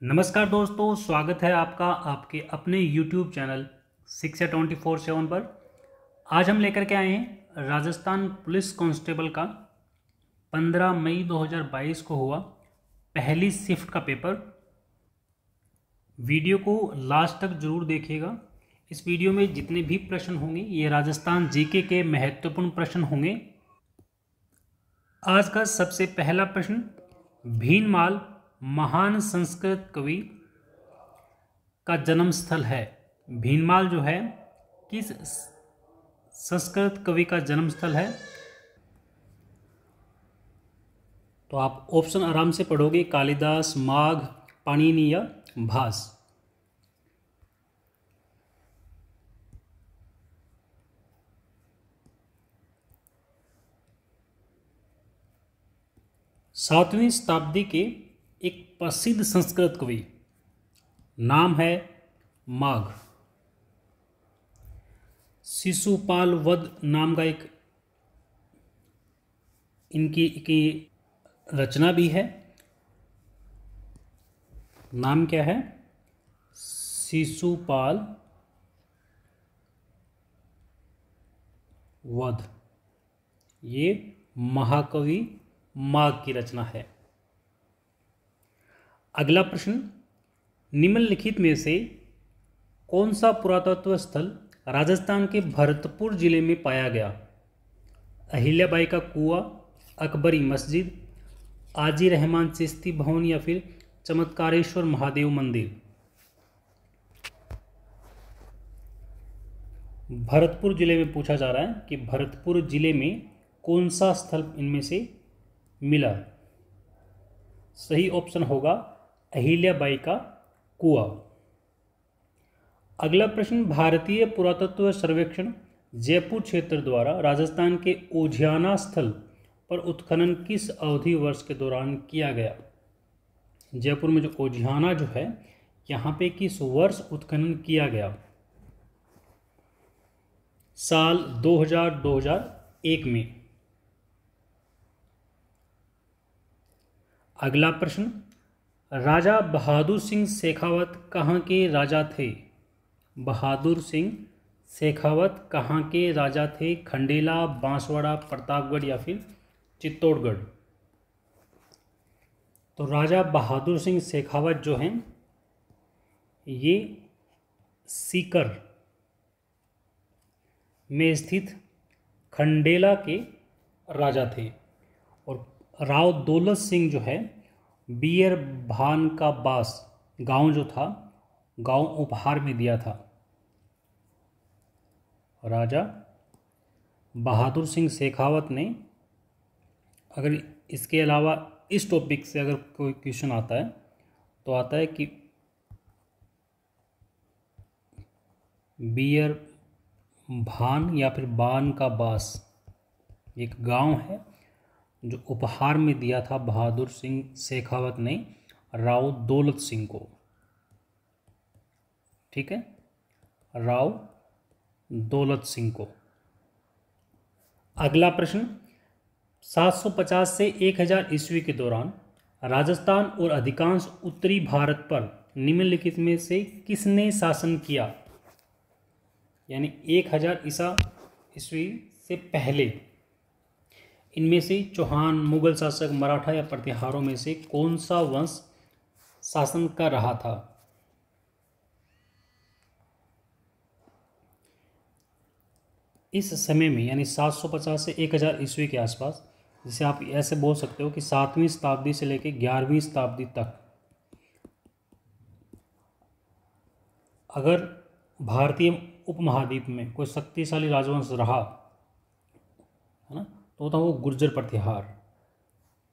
नमस्कार दोस्तों, स्वागत है आपका आपके अपने YouTube चैनल शिक्षा 24/7 पर। आज हम लेकर के आए हैं राजस्थान पुलिस कांस्टेबल का 15 मई 2022 को हुआ पहली शिफ्ट का पेपर। वीडियो को लास्ट तक जरूर देखिएगा। इस वीडियो में जितने भी प्रश्न होंगे ये राजस्थान जीके के महत्वपूर्ण प्रश्न होंगे। आज का सबसे पहला प्रश्न, भीनमाल महान संस्कृत कवि का जन्म स्थल है। भीनमाल जो है किस संस्कृत कवि का जन्म स्थल है? तो आप ऑप्शन आराम से पढ़ोगे, कालिदास, माघ, पाणिनि या भास। सातवीं शताब्दी के एक प्रसिद्ध संस्कृत कवि, नाम है माघ। शिशुपाल वध नाम का एक इनकी रचना भी है। नाम क्या है? शिशुपाल वध। ये महाकवि माघ की रचना है। अगला प्रश्न, निम्नलिखित में से कौन सा पुरातत्व स्थल राजस्थान के भरतपुर जिले में पाया गया? अहिल्याबाई का कुआं, अकबरी मस्जिद, आजी रहमान चिश्ती भवन या फिर चमत्कारेश्वर महादेव मंदिर। भरतपुर जिले में पूछा जा रहा है कि भरतपुर जिले में कौन सा स्थल इनमें से मिला? सही ऑप्शन होगा अहिल्याबाई का कुआं। अगला प्रश्न, भारतीय पुरातत्व सर्वेक्षण जयपुर क्षेत्र द्वारा राजस्थान के ओझियाना स्थल पर उत्खनन किस अवधि वर्ष के दौरान किया गया? जयपुर में जो ओझियाना जो है यहाँ पे किस वर्ष उत्खनन किया गया? साल 2000-2001 में। अगला प्रश्न, राजा बहादुर सिंह शेखावत कहाँ के राजा थे? बहादुर सिंह शेखावत कहाँ के राजा थे? खंडेला, बांसवाड़ा, प्रतापगढ़ या फिर चित्तौड़गढ़। तो राजा बहादुर सिंह शेखावत जो हैं ये सीकर में स्थित खंडेला के राजा थे। और राव दौलत सिंह जो है बियर भान का बास गांव जो था, गांव उपहार में दिया था। राजा बहादुर सिंह शेखावत ने, अगर इसके अलावा इस टॉपिक से अगर कोई क्वेश्चन आता है तो आता है कि बियर भान या फिर बान का बास एक गांव है जो उपहार में दिया था बहादुर सिंह शेखावत ने राव दौलत सिंह को। ठीक है, राव दौलत सिंह को। अगला प्रश्न, 750 से 1000 ईस्वी के दौरान राजस्थान और अधिकांश उत्तरी भारत पर निम्नलिखित में से किसने शासन किया? यानी 1000 ईस्वी से पहले इनमें से चौहान, मुगल शासक, मराठा या प्रतिहारों में से कौन सा वंश शासन कर रहा था? इस समय में यानी 750 से 1000 ईस्वी के आसपास, जिसे आप ऐसे बोल सकते हो कि 7वीं शताब्दी से लेकर 11वीं शताब्दी तक अगर भारतीय उपमहाद्वीप में कोई शक्तिशाली राजवंश रहा है ना, तो था वो गुर्जर प्रतिहार।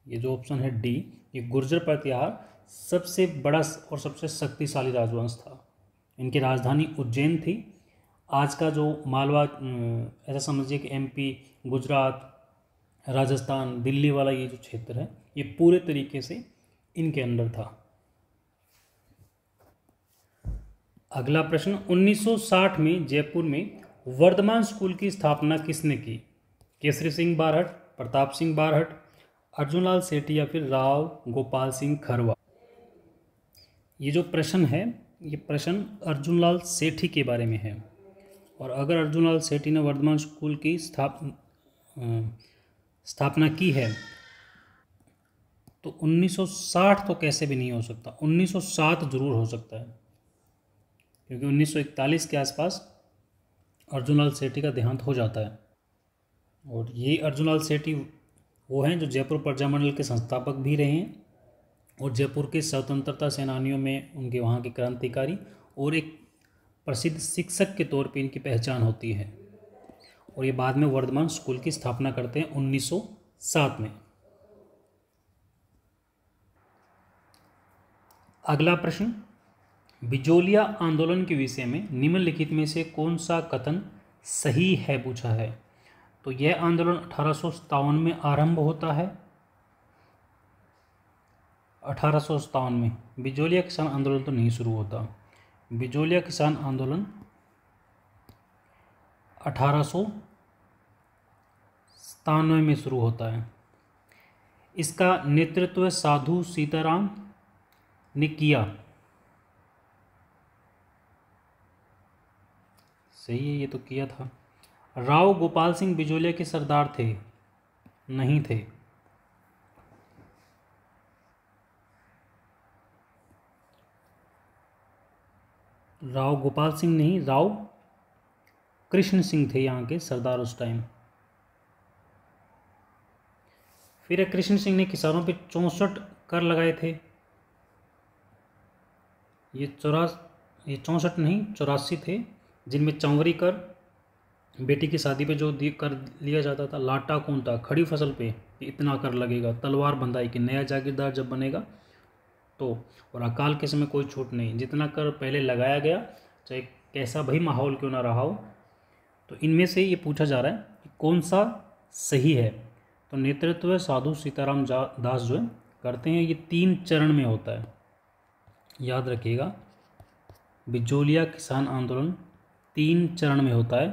ये जो ऑप्शन है डी, ये गुर्जर प्रतिहार सबसे बड़ा और सबसे शक्तिशाली राजवंश था। इनकी राजधानी उज्जैन थी। आज का जो मालवा, ऐसा समझिए कि एमपी, गुजरात, राजस्थान, दिल्ली वाला ये जो क्षेत्र है ये पूरे तरीके से इनके अंडर था। अगला प्रश्न, 1960 में जयपुर में वर्धमान स्कूल की स्थापना किसने की? केसरी सिंह बारहट, प्रताप सिंह बारहट, अर्जुनलाल सेठी या फिर राव गोपाल सिंह खरवा। ये जो प्रश्न है, ये प्रश्न अर्जुनलाल सेठी के बारे में है। और अगर अर्जुनलाल सेठी ने वर्धमान स्कूल की स्थापना की है तो 1960 तो कैसे भी नहीं हो सकता, 1907 जरूर हो सकता है, क्योंकि 1941 के आसपास अर्जुनलाल सेठी का देहांत हो जाता है। और ये अर्जुनलाल सेठी वो हैं जो जयपुर प्रजामंडल के संस्थापक भी रहे हैं और जयपुर के स्वतंत्रता सेनानियों में उनके वहाँ के क्रांतिकारी और एक प्रसिद्ध शिक्षक के तौर पे इनकी पहचान होती है। और ये बाद में वर्धमान स्कूल की स्थापना करते हैं 1907 में। अगला प्रश्न, बिजोलिया आंदोलन के विषय में निम्नलिखित में से कौन सा कथन सही है पूछा है। तो यह आंदोलन 1857 में आरंभ होता है। 1857 में बिजोलिया किसान आंदोलन तो नहीं शुरू होता। बिजोलिया किसान आंदोलन 1897 में शुरू होता है। इसका नेतृत्व साधु सीताराम ने किया। सही है, ये तो किया था। राव गोपाल सिंह बिजोलिया के सरदार थे? नहीं थे। राव गोपाल सिंह नहीं, राव कृष्ण सिंह थे यहाँ के सरदार उस टाइम। फिर कृष्ण सिंह ने किसानों पे 64 कर लगाए थे। ये 64 नहीं 84 थे, जिनमें चौवरी कर, बेटी की शादी पे जो कर लिया जाता था, लाटा कौन था, खड़ी फसल पे इतना कर लगेगा, तलवार बंधाई कि नया जागीरदार जब बनेगा तो, और अकाल के समय कोई छूट नहीं, जितना कर पहले लगाया गया चाहे कैसा भाई माहौल क्यों ना रहा हो। तो इनमें से ये पूछा जा रहा है कि कौन सा सही है। तो नेतृत्व साधु सीताराम दास जो है करते हैं। ये 3 चरण में होता है, याद रखिएगा। बिजोलिया किसान आंदोलन 3 चरण में होता है।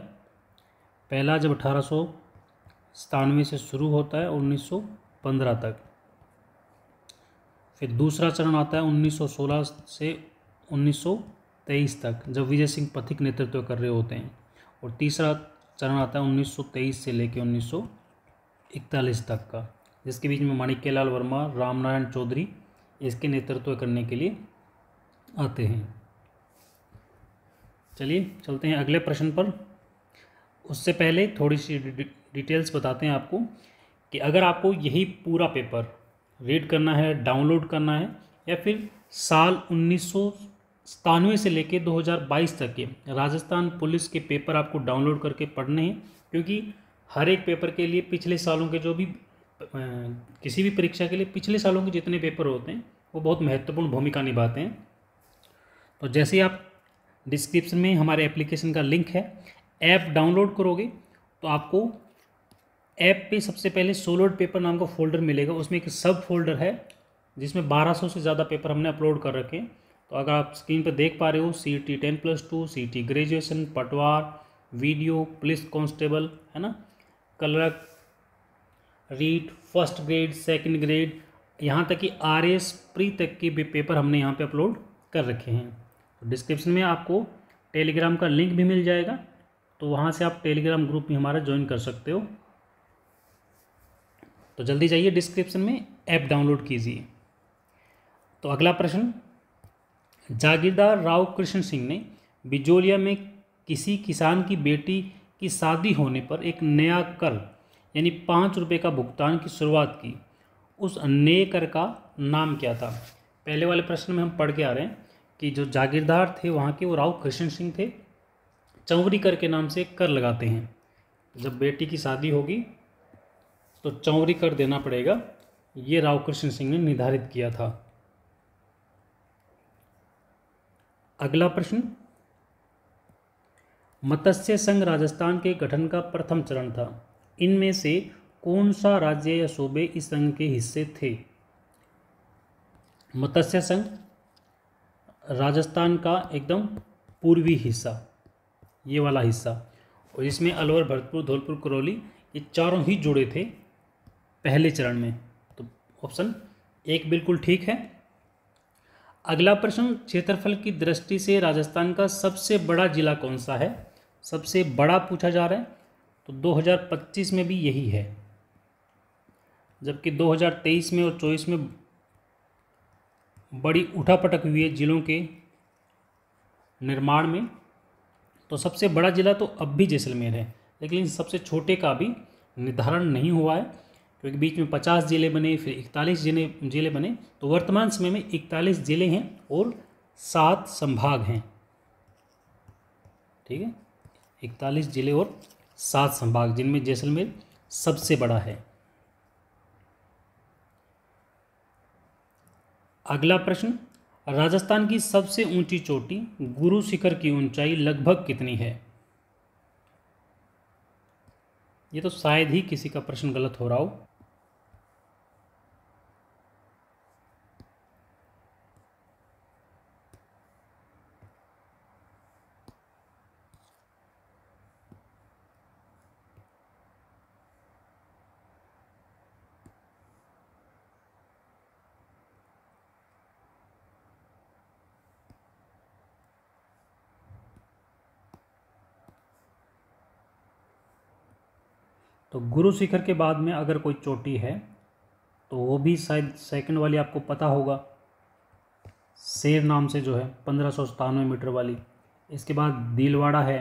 पहला जब 1897 से शुरू होता है 1915 तक। फिर दूसरा चरण आता है 1916 से 1923 तक, जब विजय सिंह पथिक नेतृत्व कर रहे होते हैं। और तीसरा चरण आता है 1923 से लेकर 1941 तक का, जिसके बीच में माणिक्यलाल वर्मा, रामनारायण चौधरी इसके नेतृत्व करने के लिए आते हैं। चलिए चलते हैं अगले प्रश्न पर। उससे पहले थोड़ी सी डिटेल्स बताते हैं आपको कि अगर आपको यही पूरा पेपर रीड करना है, डाउनलोड करना है, या फिर साल 1997 से लेकर 2022 तक के राजस्थान पुलिस के पेपर आपको डाउनलोड करके पढ़ने हैं, क्योंकि हर एक पेपर के लिए पिछले सालों के जो भी किसी भी परीक्षा के लिए पिछले सालों के जितने पेपर होते हैं वो बहुत महत्वपूर्ण भूमिका निभाते हैं। तो जैसे आप डिस्क्रिप्शन में हमारे एप्लीकेशन का लिंक है, ऐप डाउनलोड करोगे तो आपको ऐप पे सबसे पहले सोलोड पेपर नाम का फोल्डर मिलेगा। उसमें एक सब फोल्डर है जिसमें 1200 से ज़्यादा पेपर हमने अपलोड कर रखे हैं। तो अगर आप स्क्रीन पर देख पा रहे हो, CET 10+2, CET ग्रेजुएशन, पटवार, वीडियो, पुलिस कांस्टेबल, है ना, clerk, REET, first grade, second grade, यहाँ तक कि RS प्री तक के भी पेपर हमने यहाँ पे अपलोड कर रखे हैं। तो डिस्क्रिप्शन में आपको टेलीग्राम का लिंक भी मिल जाएगा, तो वहाँ से आप टेलीग्राम ग्रुप में हमारा ज्वाइन कर सकते हो। तो जल्दी जाइए डिस्क्रिप्शन में ऐप डाउनलोड कीजिए। तो अगला प्रश्न, जागीरदार राव कृष्ण सिंह ने बिजोलिया में किसी किसान की बेटी की शादी होने पर एक नया कर यानी 5 रुपये का भुगतान की शुरुआत की। उस नए कर का नाम क्या था? पहले वाले प्रश्न में हम पढ़ के आ रहे हैं कि जो जागीरदार थे वहाँ के वो राव कृष्ण सिंह थे। चौवरी कर के नाम से कर लगाते हैं। जब बेटी की शादी होगी तो चौवरी कर देना पड़ेगा, ये राव कृष्ण सिंह ने निर्धारित किया था। अगला प्रश्न, मत्स्य संघ राजस्थान के गठन का प्रथम चरण था। इनमें से कौन सा राज्य या सूबे इस संघ के हिस्से थे? मत्स्य संघ राजस्थान का एकदम पूर्वी हिस्सा, ये वाला हिस्सा, और इसमें अलवर, भरतपुर, धौलपुर, करौली ये चारों ही जुड़े थे पहले चरण में। तो ऑप्शन 1 बिल्कुल ठीक है। अगला प्रश्न, क्षेत्रफल की दृष्टि से राजस्थान का सबसे बड़ा जिला कौन सा है? सबसे बड़ा पूछा जा रहा है, तो 2025 में भी यही है, जबकि 2023 में और 24 में बड़ी उठापटक हुई है जिलों के निर्माण में। तो सबसे बड़ा जिला तो अब भी जैसलमेर है, लेकिन सबसे छोटे का भी निर्धारण नहीं हुआ है, क्योंकि बीच में 50 जिले बने, फिर 41 जिले बने। तो वर्तमान समय में 41 जिले हैं और 7 संभाग हैं। ठीक है, 41 जिले और 7 संभाग, जिनमें जैसलमेर सबसे बड़ा है। अगला प्रश्न, राजस्थान की सबसे ऊंची चोटी गुरु शिखर की ऊंचाई लगभग कितनी है? ये तो शायद ही किसी का प्रश्न गलत हो रहा हो। तो गुरु शिखर के बाद में अगर कोई चोटी है तो वो भी शायद सेकंड वाली आपको पता होगा, शेर नाम से जो है 1597 मीटर वाली। इसके बाद भीलवाड़ा है।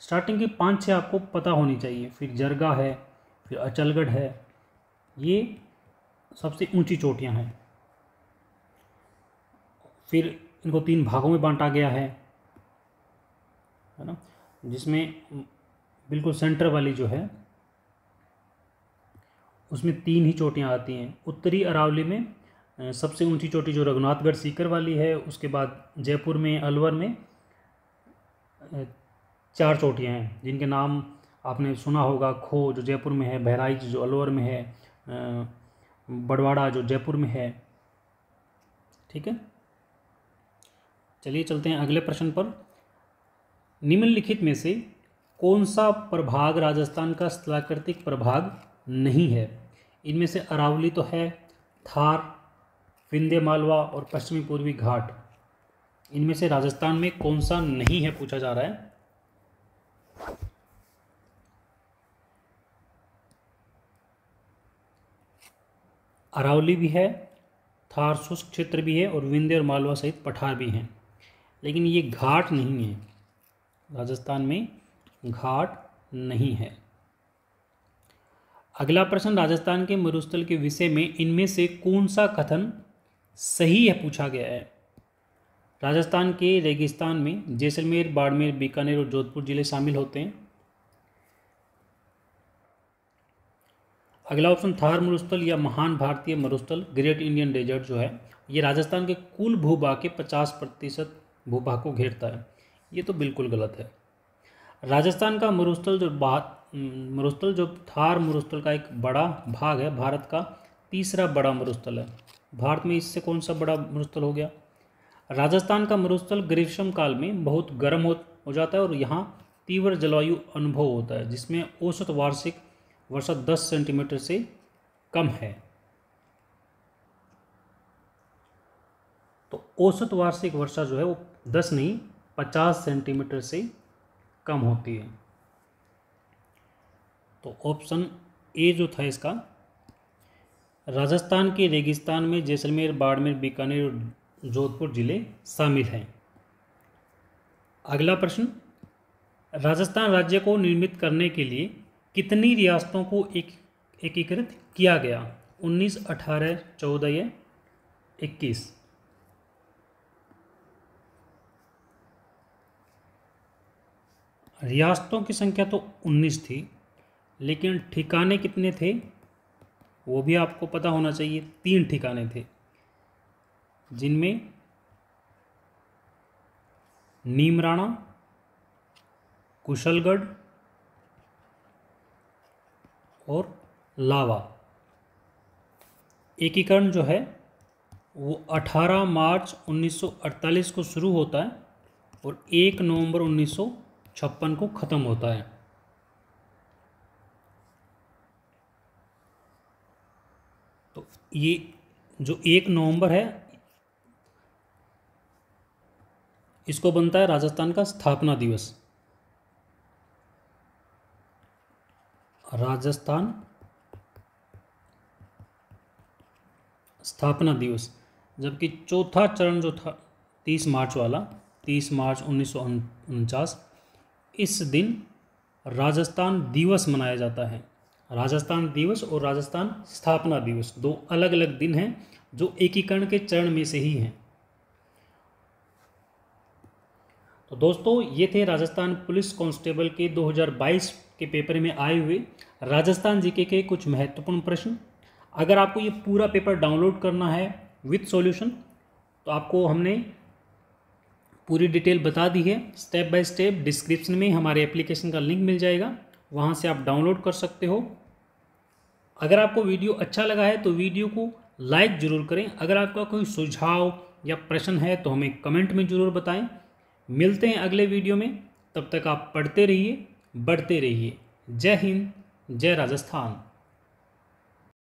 स्टार्टिंग की 5-6 आपको पता होनी चाहिए। फिर जरगा है, फिर अचलगढ़ है। ये सबसे ऊंची चोटियां हैं। फिर इनको 3 भागों में बांटा गया है ना, जिसमें बिल्कुल सेंटर वाली जो है उसमें 3 ही चोटियां आती हैं। उत्तरी अरावली में सबसे ऊंची चोटी जो रघुनाथगढ़ सीकर वाली है। उसके बाद जयपुर में, अलवर में 4 चोटियां हैं, जिनके नाम आपने सुना होगा। खो जो जयपुर में है, बहराइच जो अलवर में है, बड़वाड़ा जो जयपुर में है। ठीक है, चलिए चलते हैं अगले प्रश्न पर। निम्नलिखित में से कौन सा प्रभाग राजस्थान का स्थलाकृतिक प्रभाग नहीं है? इनमें से अरावली तो है, थार, विंध्य मालवा और पश्चिमी पूर्वी घाट। इनमें से राजस्थान में कौन सा नहीं है पूछा जा रहा है। अरावली भी है, थार शुष्क क्षेत्र भी है और विंध्य और मालवा सहित पठार भी हैं, लेकिन ये घाट नहीं है। राजस्थान में घाट नहीं है। अगला प्रश्न, राजस्थान के मरुस्थल के विषय में इनमें से कौन सा कथन सही है पूछा गया है। राजस्थान के रेगिस्तान में जैसलमेर, बाड़मेर, बीकानेर और जोधपुर जिले शामिल होते हैं। अगला ऑप्शन, थार मरुस्थल या महान भारतीय मरुस्थल, ग्रेट इंडियन डेजर्ट जो है, ये राजस्थान के कुल भूभाग के 50% भूभाग को घेरता है। ये तो बिल्कुल गलत है। राजस्थान का मरुस्थल जो थार मरुस्थल का एक बड़ा भाग है, भारत का तीसरा बड़ा मरुस्थल है। भारत में इससे कौन सा बड़ा मरुस्थल हो गया? राजस्थान का मरुस्थल ग्रीष्म काल में बहुत गर्म हो जाता है और यहाँ तीव्र जलवायु अनुभव होता है, जिसमें औसत वार्षिक वर्षा 10 सेंटीमीटर से कम है। तो औसत वार्षिक वर्षा जो है वो 10 नहीं 50 सेंटीमीटर से कम होती है। तो ऑप्शन ए जो था इसका, राजस्थान के रेगिस्तान में जैसलमेर, बाड़मेर, बीकानेर और जोधपुर जिले शामिल हैं। अगला प्रश्न, राजस्थान राज्य को निर्मित करने के लिए कितनी रियासतों को एकीकृत किया गया? 19, 18, 14 या 21? रियासतों की संख्या तो 19 थी, लेकिन ठिकाने कितने थे वो भी आपको पता होना चाहिए। 3 ठिकाने थे, जिनमें नीमराणा, कुशलगढ़ और लावा। एकीकरण जो है वो 18 मार्च 1948 को शुरू होता है और 1 नवंबर 1956 को ख़त्म होता है। तो ये जो 1 नवंबर है इसको बनता है राजस्थान का स्थापना दिवस। राजस्थान स्थापना दिवस। जबकि चौथा चरण जो था 30 मार्च वाला, 30 मार्च 1949, इस दिन राजस्थान दिवस मनाया जाता है। राजस्थान दिवस और राजस्थान स्थापना दिवस दो अलग अलग दिन हैं जो एकीकरण के चरण में से ही हैं। तो दोस्तों ये थे राजस्थान पुलिस कांस्टेबल के 2022 के पेपर में आए हुए राजस्थान जीके के कुछ महत्वपूर्ण प्रश्न। अगर आपको ये पूरा पेपर डाउनलोड करना है विथ सॉल्यूशन तो आपको हमने पूरी डिटेल बता दी है स्टेप बाय स्टेप। डिस्क्रिप्शन में हमारे एप्लीकेशन का लिंक मिल जाएगा, वहाँ से आप डाउनलोड कर सकते हो। अगर आपको वीडियो अच्छा लगा है तो वीडियो को लाइक ज़रूर करें। अगर आपका कोई सुझाव या प्रश्न है तो हमें कमेंट में ज़रूर बताएं। मिलते हैं अगले वीडियो में, तब तक आप पढ़ते रहिए, बढ़ते रहिए। जय हिंद, जय राजस्थान।